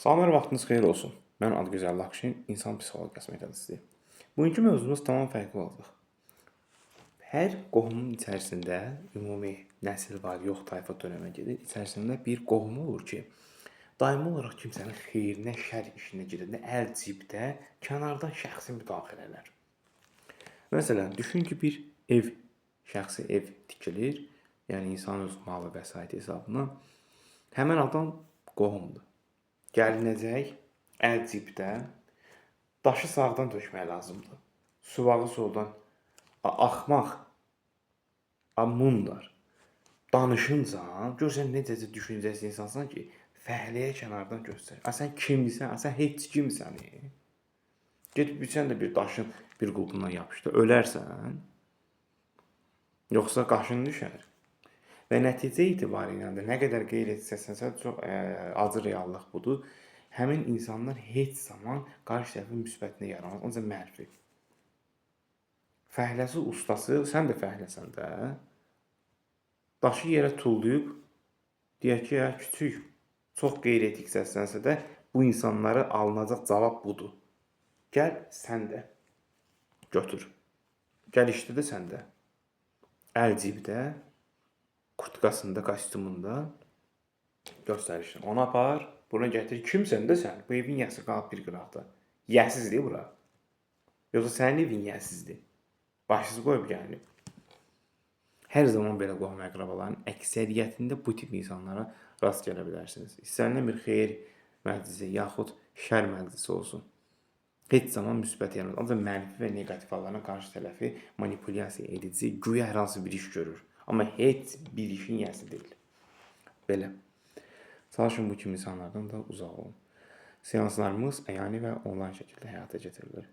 Salamlar, vaxtınız xeyir olsun. Mən Adgözəl Lakşin, insan psixologiyası metodistiyim. Bugünkü mövzumuz tamam fərqli olacaq. Hər qohumun içərisində ümumi nəsil var, yox tayfa dönəmə gedir. İçərisində bir qohum olur ki, daimi olaraq kimsənin xeyrinə, şər işinə gedəndə əl cibdə, kənardan şəxsi müdaxilələr. Məsələn, düşün ki, bir ev, şəxsi ev tikilir, yəni insan öz malı vəsaiti hesabına. Həmin adam qohumdur. Gəlinəcək, əl cibdə, daşı sağdan tökmək lazımdır. Suvağı soldan axmaq, mundar. Danışınca, görsən necəcə düşüncəsi insansan ki, fəhləyə kənardan göstər. Sən kimsən? Sən heç kimsən. Gedib sən də bir daşın bir qulpundan yapışdı, ölərsən. Yoxsa qaşın düşər. Və nəticə etibarilə də nə qədər qeyd etsəsən, çox acı reallıq budur. Həmin insanlar heç zaman qarşı tərəfin müsbətinə yaramaz, ancaq mənfi. Fəhləsi ustası, sən də fəhləsən də. Daşı yerə tullayıb, deyək ki, küçük, çox qeyri-etik səslənsə də bu insanlara alınacaq cavab budur. Gəl sən də götür. Gəl işlədə sən də. Əl cibdə, kurtkasında, kostyumunda göstərişlə. Onu apar, buna gətir. Kimsən də sən? Bu evin yəsi qalıb bir qıraqda. Yəsizdir bura. Yoxsa sənin evin yəsizdir. Başsız qoyub gəlib. Hər zaman belə qohum əqrabaların əksəriyyətində bu tip insanlara rast gələ bilərsiniz. İstənilən bir xeyir məclisi yaxud şər məclisi olsun. Heç zaman müsbət yaramaz. Ancaq mənfi və negativ hallarına qarşı tərəfi manipulyasiya edici, güya hər hansı bir iş görür. Amma heç bir işin yəsi deyil. Belə. Çalışın bu kimi insanlardan da uzaq olun. Seanslarımız əyani və onlayn şəkildə həyata keçirilir.